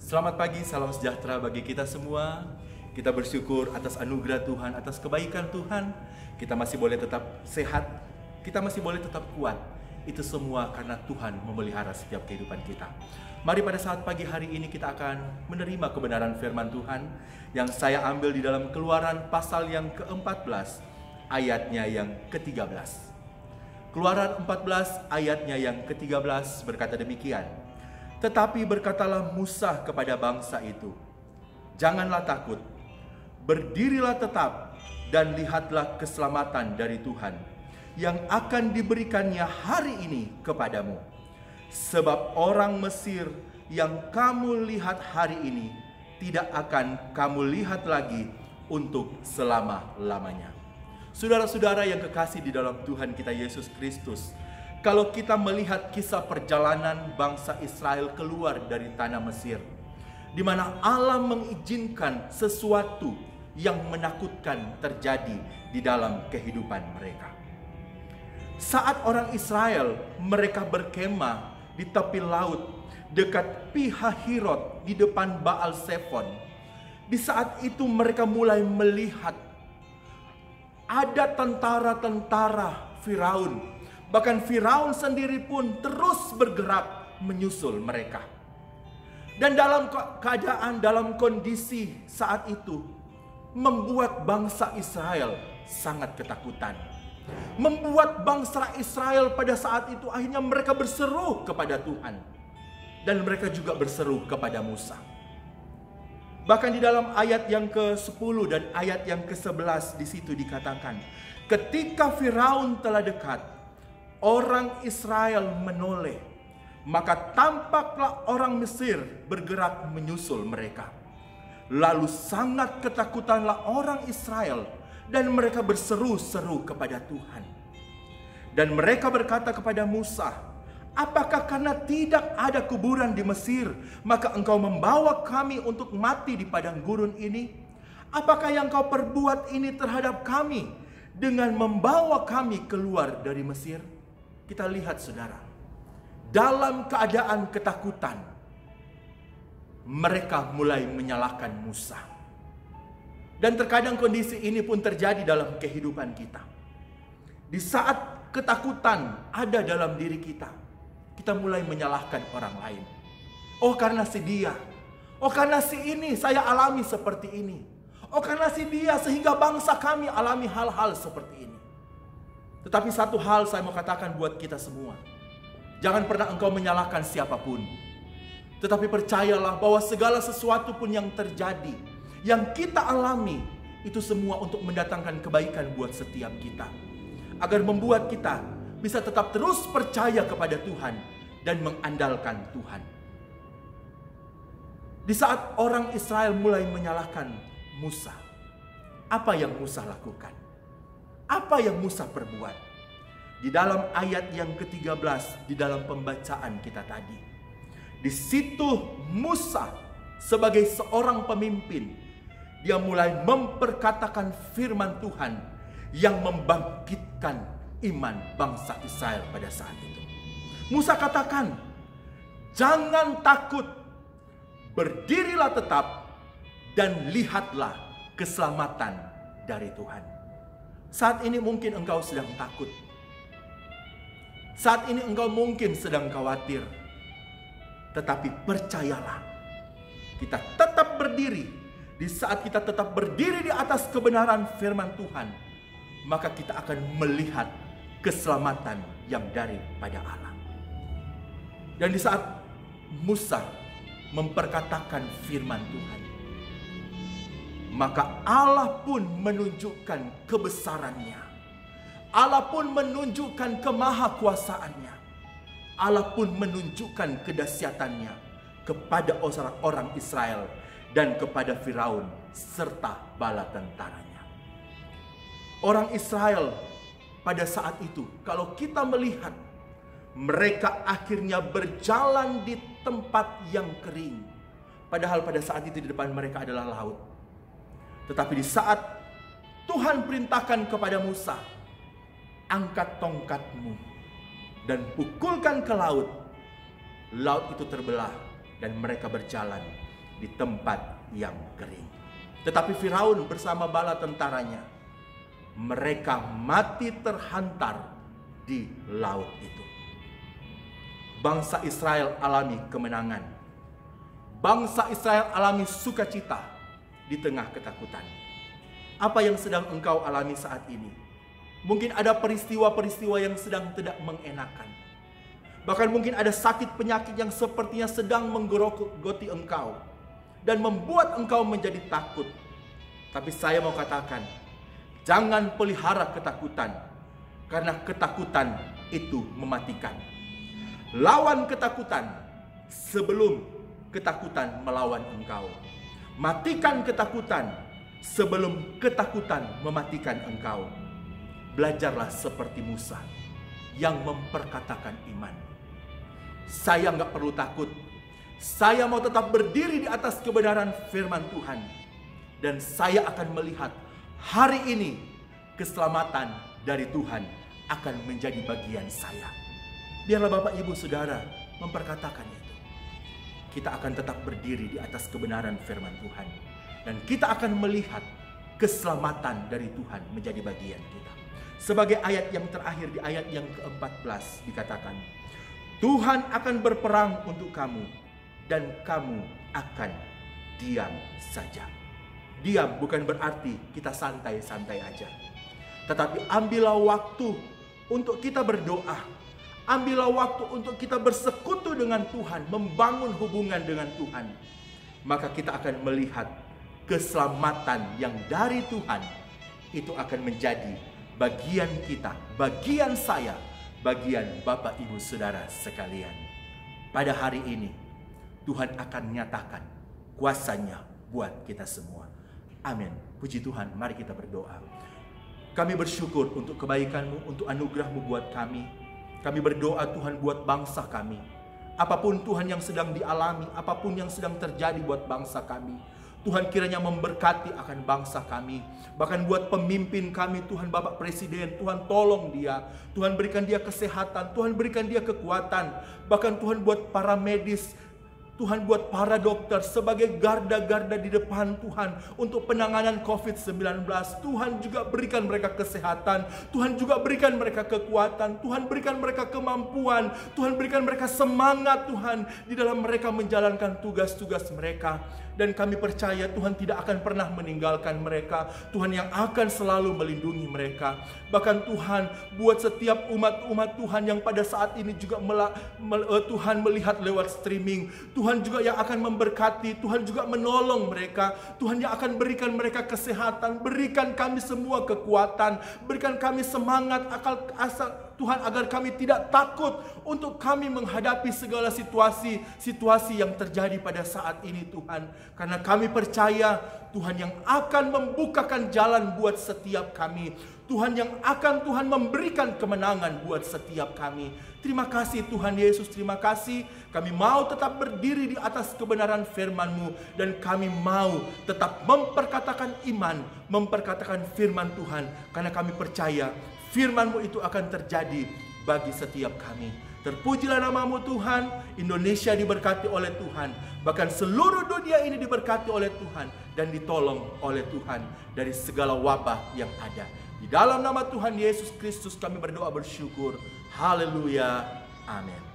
Selamat pagi, salam sejahtera bagi kita semua. Kita bersyukur atas anugerah Tuhan, atas kebaikan Tuhan. Kita masih boleh tetap sehat, kita masih boleh tetap kuat. Itu semua karena Tuhan memelihara setiap kehidupan kita. Mari pada saat pagi hari ini kita akan menerima kebenaran firman Tuhan yang saya ambil di dalam Keluaran pasal yang ke-14, ayatnya yang ke-13. Keluaran 14 ayatnya yang ke-13 berkata demikian. Tetapi berkatalah Musa kepada bangsa itu, janganlah takut, berdirilah tetap dan lihatlah keselamatan dari Tuhan yang akan diberikannya hari ini kepadamu. Sebab orang Mesir yang kamu lihat hari ini tidak akan kamu lihat lagi untuk selama-lamanya. Saudara-saudara yang kekasih di dalam Tuhan kita Yesus Kristus, kalau kita melihat kisah perjalanan bangsa Israel keluar dari tanah Mesir, di mana Allah mengizinkan sesuatu yang menakutkan terjadi di dalam kehidupan mereka. Saat orang Israel mereka berkemah di tepi laut dekat Pihahirot di depan Baal Zephon, di saat itu mereka mulai melihat ada tentara-tentara Firaun. Bahkan Firaun sendiri pun terus bergerak menyusul mereka. Dan dalam keadaan, dalam kondisi saat itu, membuat bangsa Israel sangat ketakutan. Membuat bangsa Israel pada saat itu akhirnya mereka berseru kepada Tuhan. Dan mereka juga berseru kepada Musa. Bahkan di dalam ayat yang ke-10 dan ayat yang ke-11 di situ dikatakan, ketika Firaun telah dekat, orang Israel menoleh, maka tampaklah orang Mesir bergerak menyusul mereka. Lalu sangat ketakutanlah orang Israel dan mereka berseru-seru kepada Tuhan. Dan mereka berkata kepada Musa, apakah karena tidak ada kuburan di Mesir, maka engkau membawa kami untuk mati di padang gurun ini? Apakah yang kau perbuat ini terhadap kami dengan membawa kami keluar dari Mesir? Kita lihat saudara, dalam keadaan ketakutan, mereka mulai menyalahkan Musa. Dan terkadang kondisi ini pun terjadi dalam kehidupan kita. Di saat ketakutan ada dalam diri kita, kita mulai menyalahkan orang lain. Oh karena si dia, oh karena si ini saya alami seperti ini. Oh karena si dia sehingga bangsa kami alami hal-hal seperti ini. Tetapi satu hal saya mau katakan buat kita semua. Jangan pernah engkau menyalahkan siapapun. Tetapi percayalah bahwa segala sesuatu pun yang terjadi, yang kita alami, itu semua untuk mendatangkan kebaikan buat setiap kita. Agar membuat kita bisa tetap terus percaya kepada Tuhan dan mengandalkan Tuhan. Di saat orang Israel mulai menyalahkan Musa, apa yang Musa lakukan? Apa yang Musa perbuat? Di dalam ayat yang ke-13 di dalam pembacaan kita tadi. Di situ Musa sebagai seorang pemimpin, dia mulai memperkatakan firman Tuhan yang membangkitkan iman bangsa Israel pada saat itu. Musa katakan, jangan takut, berdirilah tetap dan lihatlah keselamatan dari Tuhan. Saat ini mungkin engkau sedang takut. Saat ini engkau mungkin sedang khawatir. Tetapi percayalah, kita tetap berdiri. Di saat kita tetap berdiri di atas kebenaran firman Tuhan, maka kita akan melihat keselamatan yang daripada Allah. Dan di saat Musa memperkatakan firman Tuhan, maka Allah pun menunjukkan kebesarannya. Allah pun menunjukkan kemahakuasaannya. Allah pun menunjukkan kedahsyatannya kepada orang Israel dan kepada Firaun serta bala tentaranya. Orang Israel pada saat itu, kalau kita melihat, mereka akhirnya berjalan di tempat yang kering. Padahal pada saat itu di depan mereka adalah laut. Tetapi di saat Tuhan perintahkan kepada Musa, angkat tongkatmu dan pukulkan ke laut. Laut itu terbelah dan mereka berjalan di tempat yang kering. Tetapi Firaun bersama bala tentaranya, mereka mati terhantar di laut itu. Bangsa Israel alami kemenangan. Bangsa Israel alami sukacita di tengah ketakutan. Apa yang sedang engkau alami saat ini? Mungkin ada peristiwa-peristiwa yang sedang tidak mengenakan. Bahkan mungkin ada sakit penyakit yang sepertinya sedang menggerogoti engkau dan membuat engkau menjadi takut. Tapi saya mau katakan, jangan pelihara ketakutan, karena ketakutan itu mematikan. Lawan ketakutan sebelum ketakutan melawan engkau. Matikan ketakutan sebelum ketakutan mematikan engkau. Belajarlah seperti Musa yang memperkatakan iman. Saya nggak perlu takut. Saya mau tetap berdiri di atas kebenaran firman Tuhan. Dan saya akan melihat hari ini keselamatan dari Tuhan akan menjadi bagian saya. Biarlah Bapak Ibu Saudara memperkatakan itu. Kita akan tetap berdiri di atas kebenaran firman Tuhan. Dan kita akan melihat keselamatan dari Tuhan menjadi bagian kita. Sebagai ayat yang terakhir di ayat yang ke-14 dikatakan, Tuhan akan berperang untuk kamu dan kamu akan diam saja. Diam bukan berarti kita santai-santai aja. Tetapi ambillah waktu untuk kita berdoa. Ambillah waktu untuk kita bersekutu dengan Tuhan, membangun hubungan dengan Tuhan. Maka kita akan melihat keselamatan yang dari Tuhan itu akan menjadi bagian kita, bagian saya, bagian Bapak Ibu Saudara sekalian. Pada hari ini Tuhan akan nyatakan kuasanya buat kita semua. Amin. Puji Tuhan, mari kita berdoa. Kami bersyukur untuk kebaikan-Mu, untuk anugerah-Mu buat kami. Kami berdoa Tuhan buat bangsa kami. Apapun Tuhan yang sedang dialami, apapun yang sedang terjadi buat bangsa kami, Tuhan kiranya memberkati akan bangsa kami. Bahkan buat pemimpin kami, Tuhan Bapak Presiden, Tuhan tolong dia. Tuhan berikan dia kesehatan, Tuhan berikan dia kekuatan. Bahkan Tuhan buat para medis, Tuhan buat para dokter sebagai garda-garda di depan Tuhan untuk penanganan COVID-19. Tuhan juga berikan mereka kesehatan. Tuhan juga berikan mereka kekuatan. Tuhan berikan mereka kemampuan. Tuhan berikan mereka semangat Tuhan di dalam mereka menjalankan tugas-tugas mereka. Dan kami percaya Tuhan tidak akan pernah meninggalkan mereka. Tuhan yang akan selalu melindungi mereka. Bahkan Tuhan buat setiap umat-umat Tuhan yang pada saat ini juga Tuhan melihat lewat streaming. Tuhan juga yang akan memberkati. Tuhan juga menolong mereka. Tuhan yang akan berikan mereka kesehatan. Berikan kami semua kekuatan. Berikan kami semangat asal Tuhan agar kami tidak takut untuk kami menghadapi segala situasi yang terjadi pada saat ini Tuhan. Karena kami percaya Tuhan yang akan membukakan jalan buat setiap kami. Tuhan yang akan Tuhan memberikan kemenangan buat setiap kami. Terima kasih Tuhan Yesus, terima kasih. Kami mau tetap berdiri di atas kebenaran firman-Mu. Dan kami mau tetap memperkatakan iman, memperkatakan firman Tuhan. Karena kami percaya firman-Mu itu akan terjadi bagi setiap kami. Terpujilah nama-Mu Tuhan. Indonesia diberkati oleh Tuhan. Bahkan seluruh dunia ini diberkati oleh Tuhan. Dan ditolong oleh Tuhan dari segala wabah yang ada. Di dalam nama Tuhan Yesus Kristus kami berdoa bersyukur. Haleluya. Amin.